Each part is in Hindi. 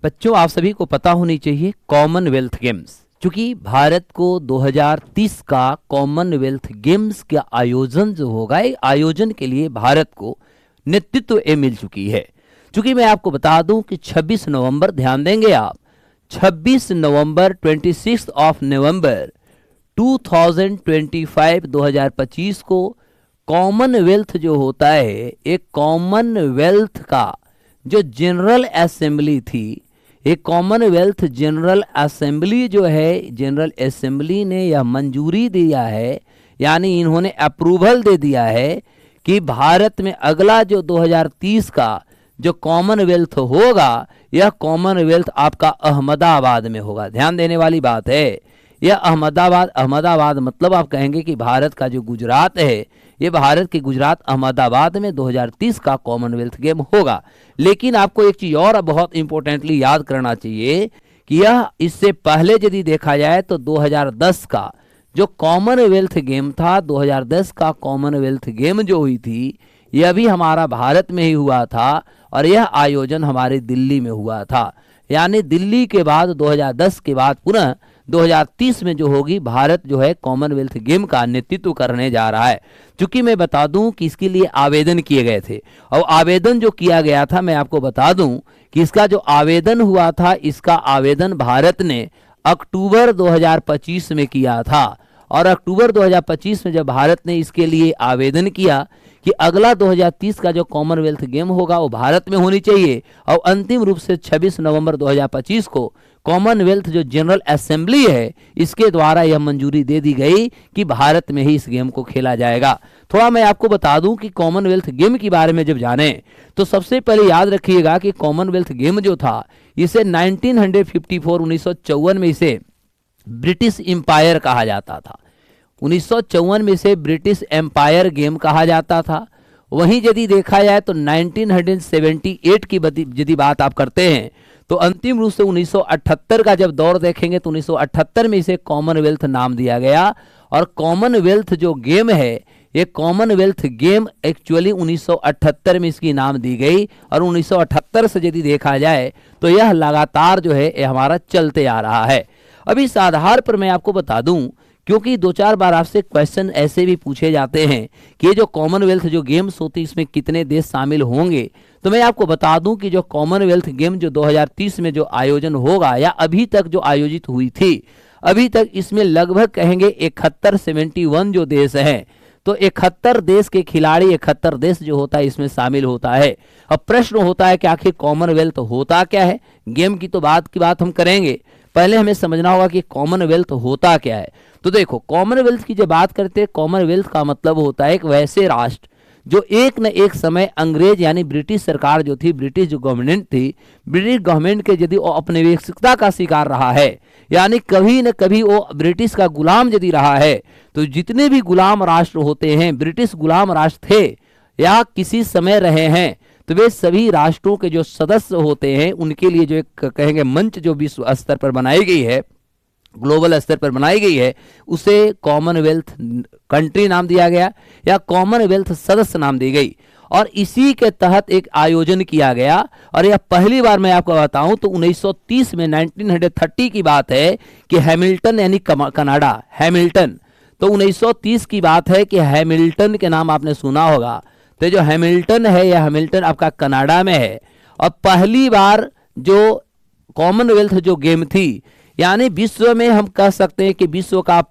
बच्चों, आप सभी को पता होनी चाहिए कॉमनवेल्थ गेम्स, क्योंकि भारत को 2030 का कॉमनवेल्थ गेम्स का आयोजन जो होगा, आयोजन के लिए भारत को नेतृत्व मिल चुकी है। क्योंकि मैं आपको बता दूं कि 26 नवंबर, ध्यान देंगे आप, 26 नवंबर 26 ऑफ नवंबर 2025 को कॉमनवेल्थ जो होता है, एक कॉमनवेल्थ का जो जनरल असेंबली थी, एक कॉमनवेल्थ जनरल असेंबली जो है, जनरल असेंबली ने यह मंजूरी दिया है, यानी इन्होंने अप्रूवल दे दिया है कि भारत में अगला जो 2030 का जो कॉमनवेल्थ होगा, यह कॉमनवेल्थ आपका अहमदाबाद में होगा। ध्यान देने वाली बात है, यह अहमदाबाद मतलब आप कहेंगे कि भारत का जो गुजरात है, ये भारत के गुजरात अहमदाबाद में 2030 का कॉमनवेल्थ गेम होगा। लेकिन आपको एक चीज और बहुत इंपॉर्टेंटली याद करना चाहिए कि यह इससे पहले यदि देखा जाए तो 2010 का जो कॉमनवेल्थ गेम था, 2010 का कॉमनवेल्थ गेम जो हुई थी, यह भी हमारा भारत में ही हुआ था और यह आयोजन हमारे दिल्ली में हुआ था। यानी दिल्ली के बाद 2010 के बाद पुनः 2030 में जो होगी, भारत जो है कॉमनवेल्थ गेम का नेतृत्व करने जा रहा है। चूंकि मैं बता दूं कि इसके लिए आवेदन किए गए थे, और आवेदन जो किया गया था, मैं आपको बता दूं कि इसका जो आवेदन हुआ था, इसका आवेदन भारत ने अक्टूबर 2025 में किया था। और अक्टूबर 2025 में जब भारत ने इसके लिए आवेदन किया कि अगला 2030 का जो कॉमनवेल्थ गेम होगा वो भारत में होनी चाहिए, और अंतिम रूप से 26 नवंबर 2025 को कॉमनवेल्थ जो जनरल असेंबली है, इसके द्वारा यह मंजूरी दे दी गई कि भारत में ही इस गेम को खेला जाएगा। थोड़ा मैं आपको बता दूं कि कॉमनवेल्थ गेम के बारे में जब जाने तो सबसे पहले याद रखिएगा कि कॉमनवेल्थ गेम जो था, इसे 1954 में इसे ब्रिटिश एम्पायर कहा जाता था। 1954 में इसे ब्रिटिश एम्पायर गेम कहा जाता था। वहीं यदि देखा जाए तो 1978 की यदि बात आप करते हैं तो अंतिम रूप से 1978 का जब दौर देखेंगे तो 1978 में इसे कॉमनवेल्थ नाम दिया गया। और कॉमनवेल्थ जो गेम है, ये कॉमनवेल्थ गेम एक्चुअली 1978 में इसकी नाम दी गई, और 1978 से यदि देखा जाए तो यह लगातार जो है ये हमारा चलते आ रहा है। अभी इस आधार पर मैं आपको बता दूं, क्योंकि 2-4 बार आपसे क्वेश्चन ऐसे भी पूछे जाते हैं कि ये जो कॉमनवेल्थ जो गेम्स होती है, इसमें कितने देश शामिल होंगे, तो मैं आपको बता दूं कि जो कॉमनवेल्थ गेम जो 2030 में जो आयोजन होगा, या अभी तक जो आयोजित हुई थी, अभी तक इसमें लगभग कहेंगे 71 जो देश हैं। तो 71 देश के खिलाड़ी, 71 देश जो होता है इसमें शामिल होता है। अब प्रश्न होता है कि आखिर कॉमनवेल्थ होता क्या है। गेम की तो बात हम करेंगे, पहले हमें समझना होगा कि कॉमनवेल्थ होता क्या है। तो देखो, कॉमनवेल्थ की जब बात करते हैं, कॉमनवेल्थ का मतलब होता है एक वैसे राष्ट्र जो एक न एक समय अंग्रेज यानी ब्रिटिश सरकार जो थी, ब्रिटिश जो गवर्नमेंट थी, ब्रिटिश गवर्नमेंट के यदि वो औपनिवेशिकता का शिकार रहा है, यानी कभी न कभी वो ब्रिटिश का गुलाम यदि रहा है, तो जितने भी गुलाम राष्ट्र होते हैं, ब्रिटिश गुलाम राष्ट्र थे या किसी समय रहे हैं, तो वे सभी राष्ट्रों के जो सदस्य होते हैं, उनके लिए जो एक कहेंगे मंच जो विश्व स्तर पर बनाई गई है, ग्लोबल स्तर पर बनाई गई है, उसे कॉमनवेल्थ कंट्री नाम दिया गया या कॉमनवेल्थ सदस्य नाम दी गई। और इसी के तहत एक आयोजन किया गया। और यह पहली बार मैं आपको बताऊं तो 1930 में 1930 की बात है कि हैमिल्टन यानी कनाडा, हैमिल्टन, तो 1930 की बात है कि हैमिल्टन के नाम आपने सुना होगा। तो जो हैमिल्टन है, यह हैमिल्टन आपका कनाडा में है। और पहली बार जो कॉमनवेल्थ जो गेम थी, यानी विश्व में हम कह सकते हैं कि विश्व का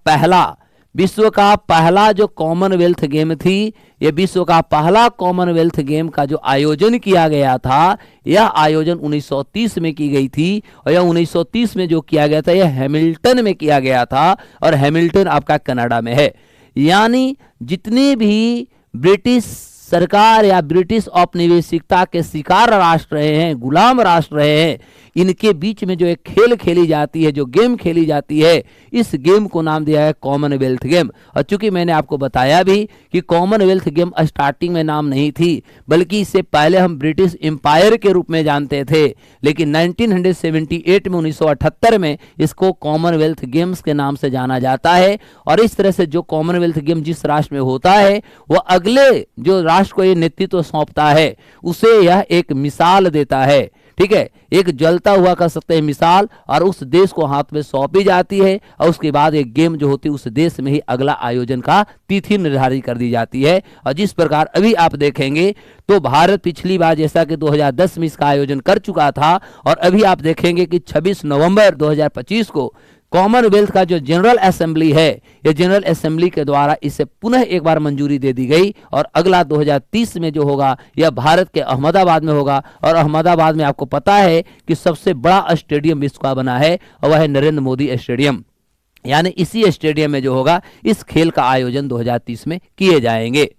पहला जो कॉमनवेल्थ गेम थी, यह विश्व का पहला कॉमनवेल्थ गेम का जो आयोजन किया गया था, यह आयोजन 1930 में की गई थी। और यह 1930 में जो किया गया था, यह हैमिल्टन में किया गया था, और हैमिल्टन आपका कनाडा में है। यानी जितने भी ब्रिटिश सरकार या ब्रिटिश औपनिवेशिकता के शिकार राष्ट्र रहे हैं, गुलाम राष्ट्र रहे हैं, इनके बीच में जो एक खेल खेली जाती है, जो गेम खेली जाती है, इस गेम को नाम दिया है कॉमनवेल्थ गेम। और चूंकि मैंने आपको बताया भी कि कॉमनवेल्थ गेम स्टार्टिंग में नाम नहीं थी, बल्कि इससे पहले हम ब्रिटिश एम्पायर के रूप में जानते थे, लेकिन 1978 में 1978 में इसको कॉमनवेल्थ गेम्स के नाम से जाना जाता है। और इस तरह से जो कॉमनवेल्थ गेम जिस राष्ट्र में होता है, वह अगले जो राष्ट्र को ये नेतृत्व सौंपता है, उसे यह एक मिसाल देता है। ठीक है, एक जलता हुआ कह सकते हैं मिसाल, और उस देश को हाथ में सौंपी जाती है और उसके बाद एक गेम जो होती है उस देश में ही अगला आयोजन का तिथि निर्धारित कर दी जाती है। और जिस प्रकार अभी आप देखेंगे तो भारत पिछली बार जैसा कि 2010 में इसका आयोजन कर चुका था, और अभी आप देखेंगे कि 26 नवंबर 2025 को कॉमनवेल्थ का जो जनरल असेंबली है, ये जनरल असेंबली के द्वारा इसे पुनः एक बार मंजूरी दे दी गई, और अगला 2030 में जो होगा यह भारत के अहमदाबाद में होगा। और अहमदाबाद में आपको पता है कि सबसे बड़ा स्टेडियम विश्व का बना है और वह है नरेंद्र मोदी स्टेडियम, यानी इसी स्टेडियम में जो होगा इस खेल का आयोजन 2030 में किए जाएंगे।